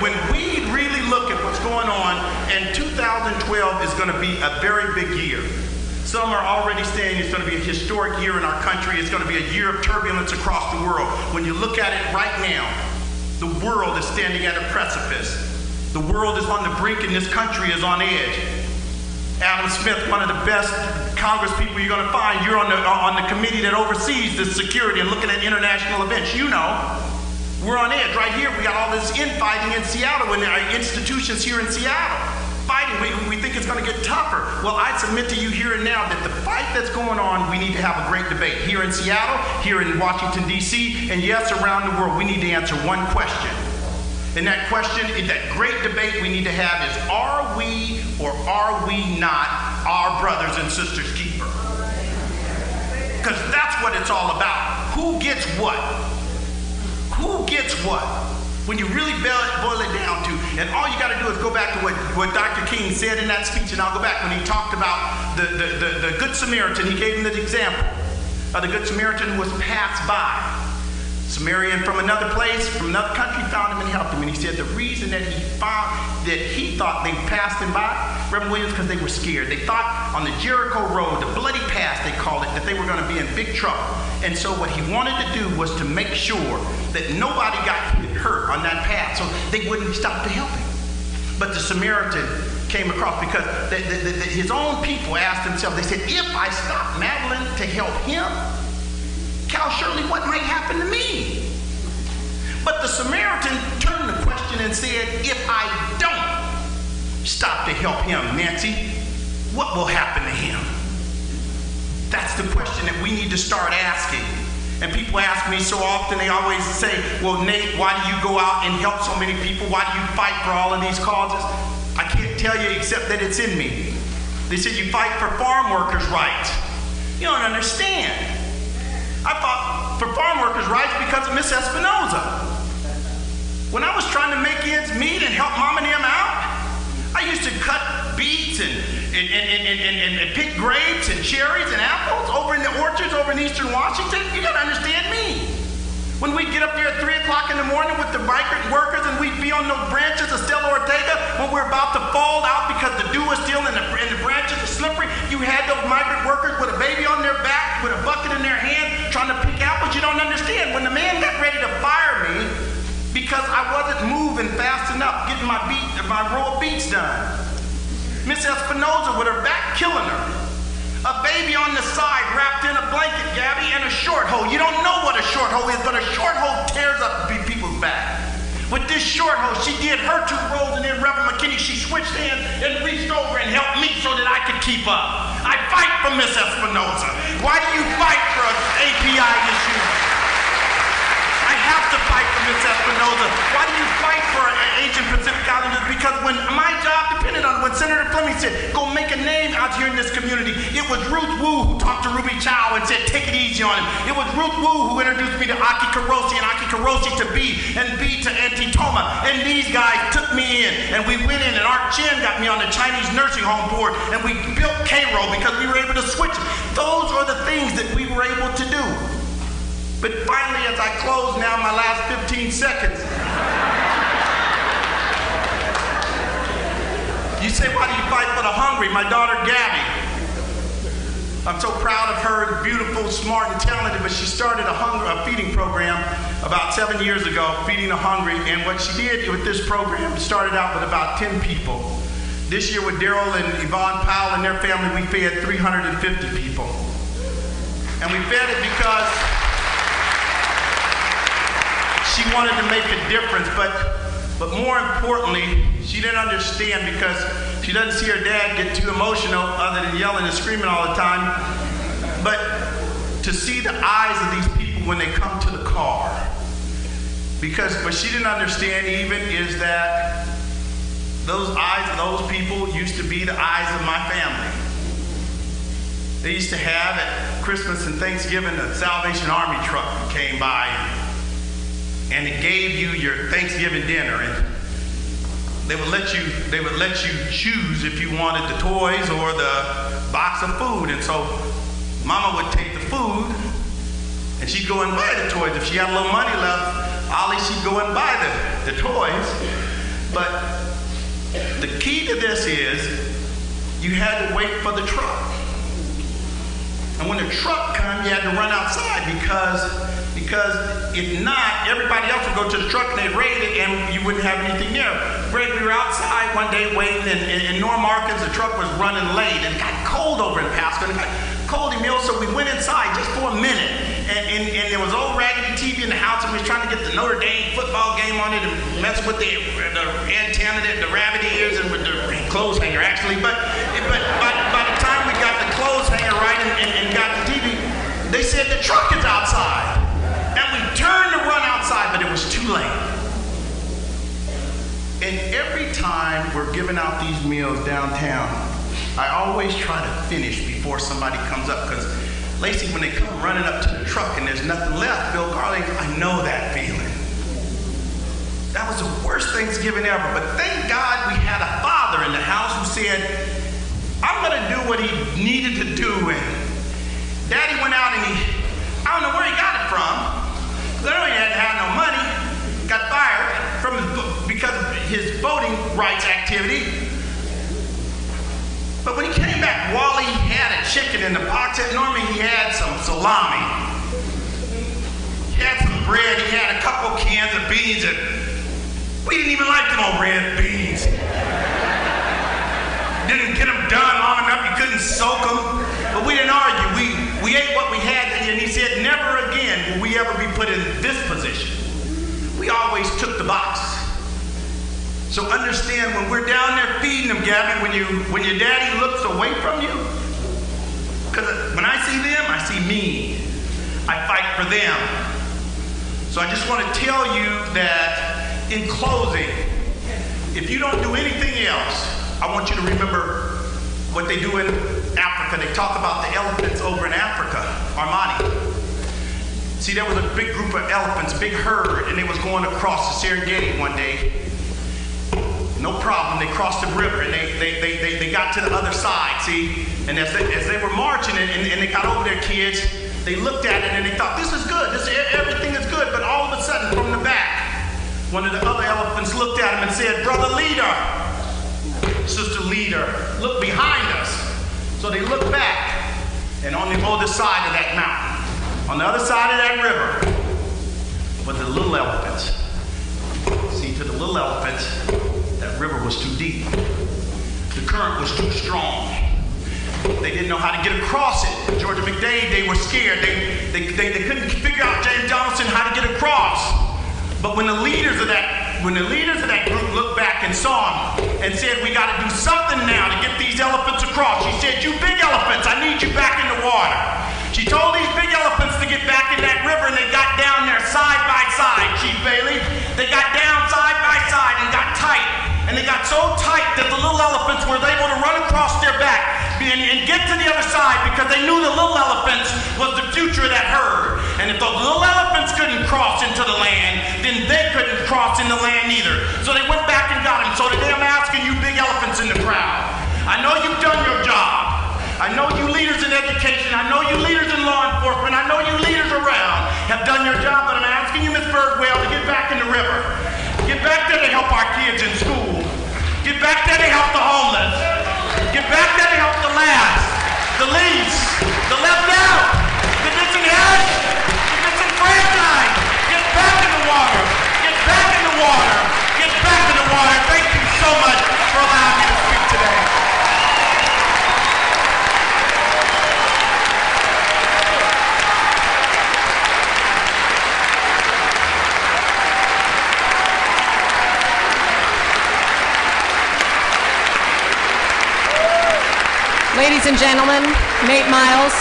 when we really look at what's going on, and 2012 is going to be a very big year. Some are already saying it's going to be a historic year in our country. It's going to be a year of turbulence across the world. When you look at it right now, the world is standing at a precipice. The world is on the brink and this country is on edge. Adam Smith, one of the best Congress people you're going to find. You're on the committee that oversees the security and looking at international events. You know, we're on edge. Right here, we got all this infighting in Seattle and our institutions here in Seattle. Fighting, we think it's going to get tougher. Well, I submit to you here and now that the fight that's going on, we need to have a great debate here in Seattle, here in Washington, D.C., and yes, around the world. We need to answer one question. And that question, that great debate we need to have is, are we or are we not our brothers and sisters' keeper? Because that's what it's all about. Who gets what? Who gets what? When you really boil it down to, and all you got to do is go back to what Dr. King said in that speech, and I'll go back when he talked about the Good Samaritan. He gave him the example of the Good Samaritan who was passed by. Samaritan from another place, from another country, found him and helped him. And he said the reason that he thought they passed him by, Reverend Williams, because they were scared. They thought on the Jericho Road, the bloody pass they called it, that they were going to be in big trouble. And so what he wanted to do was to make sure that nobody got hurt on that path, so they wouldn't stop to help him. But the Samaritan came across because his own people asked themselves, they said, if I stop Madeline to help him, Cal Shirley, what might happen to me? But the Samaritan turned the question and said, if I don't stop to help him, Nancy, what will happen to him? That's the question that we need to start asking. And people ask me so often, they always say, well, Nate, why do you go out and help so many people? Why do you fight for all of these causes? I can't tell you except that it's in me. They said you fight for farm workers' rights. You don't understand. I fought for farm workers' rights because of Miss Espinoza. When I was trying to make ends meet and help mom and them out, I used to cut beets and pick grapes and cherries and apples over in the orchards over in eastern Washington. You gotta understand me. When we'd get up there at 3 o'clock in the morning with the migrant workers and we'd be on those branches of Stella Ortega when we're about to fall out because the dew is still in the branches are slippery, you had those migrant workers with a baby on their back, with a bucket in their hand, trying to pick apples. You don't understand. When the man got ready to fire me because I wasn't moving fast enough, getting my row of beets done, Miss Espinoza with her back killing her. A baby on the side wrapped in a blanket, Gabby, and a short hoe. You don't know what a short hoe is, but a short hoe tears up people's back. With this short hoe, she did her 2 rows, and then Reverend McKinney, she switched hands and reached over and helped me so that I could keep up. I fight for Miss Espinoza. Why do you fight for an API issue? I have to fight for Miss Espinoza. Why do you fight for Asian Pacific Islanders? Because when my job depended on it, when Senator Fleming said, go make a name out here in this community, it was Ruth Wu who talked to Ruby Chow and said, take it easy on him. It was Ruth Wu who introduced me to Aki Karosi and Aki Karosi to B and B to Auntie Toma. And these guys took me in and we went in and Art Chen got me on the Chinese nursing home board and we built Cairo because we were able to switch. Those are the things that we were able to do. But finally, as I close now, my last 15 seconds, you say, why do you fight for the hungry? My daughter, Gabby. I'm so proud of her, beautiful, smart, and talented, but she started a feeding program about 7 years ago, Feeding the Hungry, and what she did with this program, started out with about 10 people. This year with Daryl and Yvonne Powell and their family, we fed 350 people. And we fed it because she wanted to make a difference, but more importantly, she didn't understand because she doesn't see her dad get too emotional other than yelling and screaming all the time, but to see the eyes of these people when they come to the car. Because what she didn't understand even is that those eyes of those people used to be the eyes of my family. They used to have at Christmas and Thanksgiving a Salvation Army truck that came by and it gave you your Thanksgiving dinner, and they would let you choose if you wanted the toys or the box of food. And so Mama would take the food and she'd go and buy the toys. If she had a little money left, Ollie, she'd go and buy the toys. But the key to this is you had to wait for the truck. And when the truck came, you had to run outside because if not, everybody else would go to the truck and they'd raid it and you wouldn't have anything there. Greg, we were outside one day waiting in Norm Arkansas, the truck was running late and it got cold over in Pasco. And it got cold in Mill, so we went inside just for a minute. And there was old raggedy TV in the house and we was trying to get the Notre Dame football game on it and mess with the antenna, the rabbit ears and with the clothes hanger actually. But by the time we got the clothes hanger right and got the TV, they said the truck is outside. And we turned to run outside, but it was too late. And every time we're giving out these meals downtown, I always try to finish before somebody comes up, because Lacey, when they come running up to the truck and there's nothing left, Bill Garling, I know that feeling. That was the worst Thanksgiving ever, but thank God we had a father in the house who said, I'm gonna do what he needed to do. And Daddy went out and I don't know where he got it from. Literally hadn't had no money, got fired because of his voting rights activity. But when he came back, Wally had a chicken in the box. Normally he had some salami. He had some bread, he had a couple cans of beans, and we didn't even like them old red beans. Didn't get them done long enough, you couldn't soak them. But we didn't argue, we ate what we had, and he said, never again will we ever be put in this position. We always took the box. So understand, when we're down there feeding them, Gabby, when your daddy looks away from you, because when I see them, I see me. I fight for them. So I just want to tell you that in closing, if you don't do anything else, I want you to remember what they do in Africa. They talk about the elephants over in Africa, Armani. See, there was a big group of elephants, big herd, and they was going across the Serengeti one day. No problem, they crossed the river and they got to the other side, see? And as they were marching and they got over their kids, they looked at it and they thought, this is good, everything is good. But all of a sudden, from the back, one of the other elephants looked at him and said, brother leader, sister leader, look behind us. So they looked back, and on the other side of that mountain, on the other side of that river, was the little elephants. See, to the little elephants, that river was too deep. The current was too strong. They didn't know how to get across it. Georgia McDade, they were scared. They couldn't figure out James Donaldson how to get across. But when the leaders of that group looked back and saw him and said, we got to do something now to get these elephants across. She said, you big elephants, I need you back in the water. She told these big elephants to get back in that river, and they got down there side by side, Chief Bailey. They got down side by side and got tight. And they got so tight that the little elephants were able to run across their back and get to the other side, because they knew the little elephants was the future of that herd. And if the little elephants couldn't cross into the land, then they couldn't cross in the land either. So they went back and got him. So today I'm asking you big elephants in the crowd. I know you've done your job. I know you leaders in education. I know you leaders in law enforcement. I know you leaders around have done your job, but I'm asking you, Ms. Birdwell, to get back in the river. Get back there to help our kids in school. Get back there to help the homeless. Get back there to help the last, the least, the left out, the disenherited, the disenfranchised. Get back in the water. Get back in the water. Get back in the water. Thank you so much for allowing me to speak today. Ladies and gentlemen, Nate Miles.